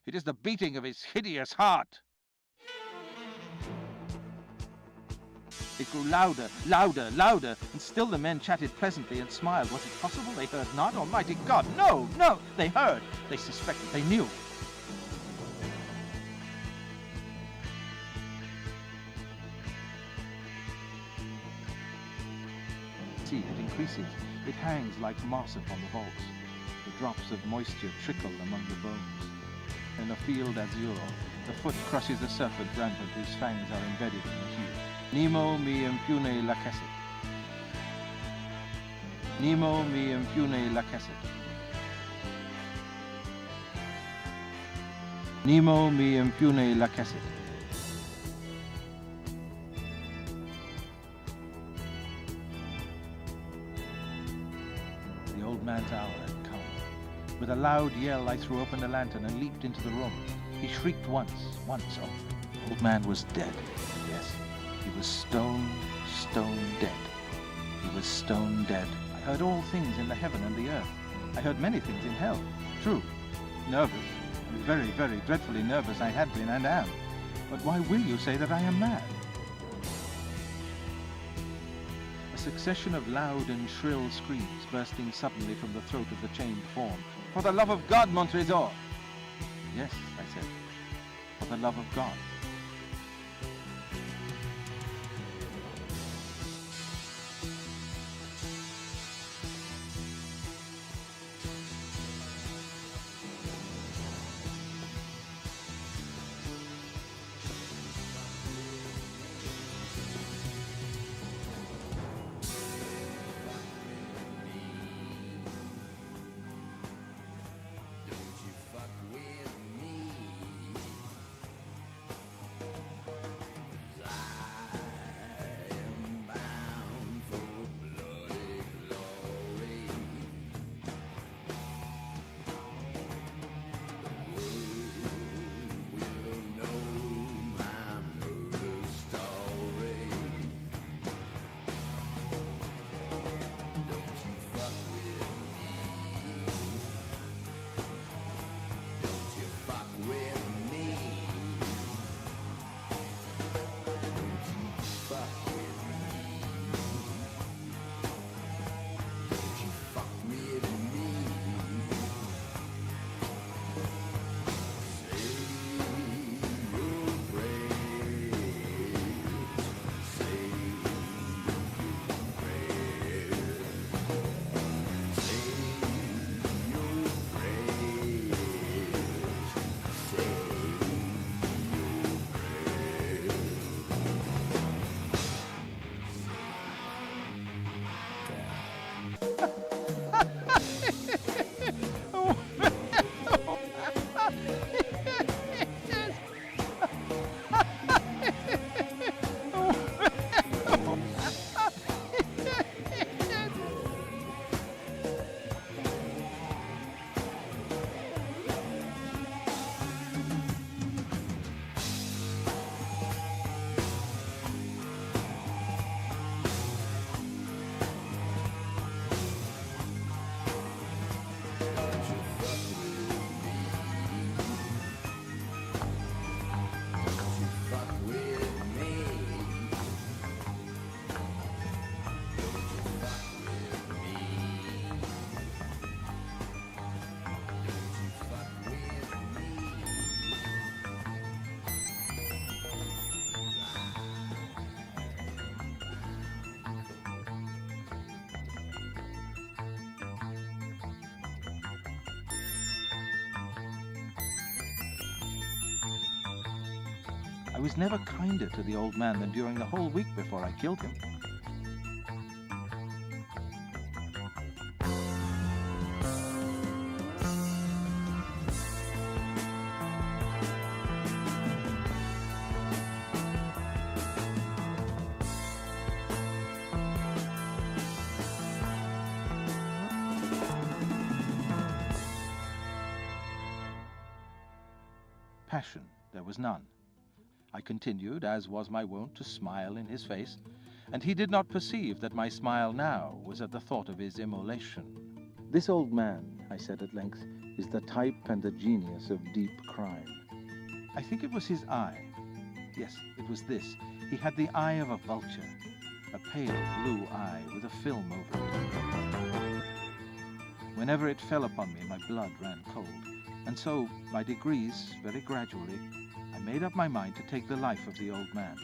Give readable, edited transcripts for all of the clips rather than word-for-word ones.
It is the beating of his hideous heart. It grew louder, louder, louder, and still the men chatted pleasantly and smiled. Was it possible they heard not? Almighty God, no, no! They heard, they suspected, they knew. See, it increases. It hangs like moss upon the vaults. The drops of moisture trickle among the bones. In a field azure, the foot crushes a serpent rampant whose fangs are embedded in the hue. Nemo mi impune lacessit. Nemo mi impune lacessit. Nemo mi impune lacessit. The old man's hour had come. With a loud yell, I threw open the lantern and leaped into the room. He shrieked once only. The old man was dead. Yes, he was stone dead. He was stone dead. I heard all things in the heaven and the earth. I heard many things in hell. True. Nervous. Very, very dreadfully nervous I had been and am. But why will you say that I am mad? A succession of loud and shrill screams bursting suddenly from the throat of the chained form. For the love of God, Montresor! Yes, I said. For the love of God. I was never kinder to the old man than during the whole week before I killed him. Passion, there was none. I continued, as was my wont, to smile in his face, and he did not perceive that my smile now was at the thought of his immolation. "This old man," I said at length, is the type and the genius of deep crime. I think it was his eye. Yes, it was this. He had the eye of a vulture, a pale blue eye with a film over it. Whenever it fell upon me, my blood ran cold, and so, by degrees, very gradually, I made up my mind to take the life of the old man.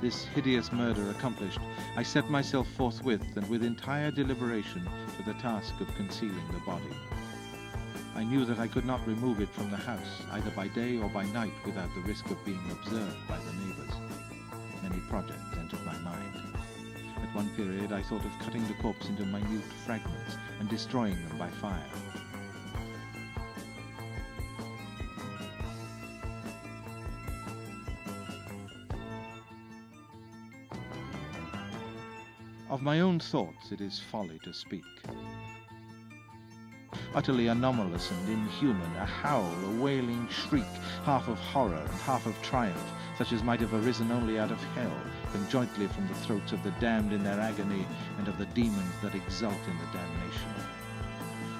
This hideous murder accomplished, I set myself forthwith and with entire deliberation to the task of concealing the body. I knew that I could not remove it from the house, either by day or by night, without the risk of being observed by the neighbors. Many projects entered my mind. At one period, I thought of cutting the corpse into minute fragments and destroying them by fire. Of my own thoughts, it is folly to speak. Utterly anomalous and inhuman, a howl, a wailing shriek, half of horror and half of triumph, such as might have arisen only out of hell, conjointly from the throats of the damned in their agony and of the demons that exult in the damnation.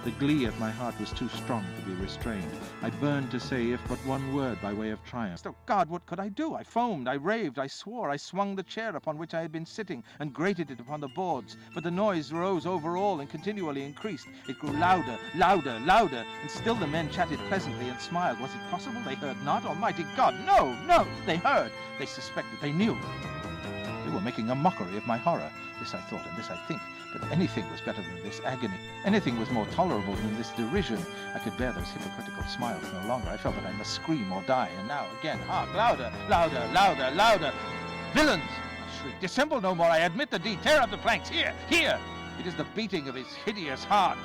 The glee at my heart was too strong to be restrained. I burned to say if but one word by way of triumph. Oh God, what could I do? I foamed, I raved, I swore, I swung the chair upon which I had been sitting and grated it upon the boards. But the noise rose over all and continually increased. It grew louder, louder, louder, and still the men chatted pleasantly and smiled. Was it possible they heard not? Almighty God, no, no! They heard, they suspected, they knew. They were making a mockery of my horror. This I thought, and this I think. But anything was better than this agony. Anything was more tolerable than this derision. I could bear those hypocritical smiles no longer. I felt that I must scream or die. And now again, hark, louder, louder, louder, louder. Villains! I shrieked. Dissemble no more. I admit the deed. Tear up the planks. Here, here! It is the beating of his hideous heart.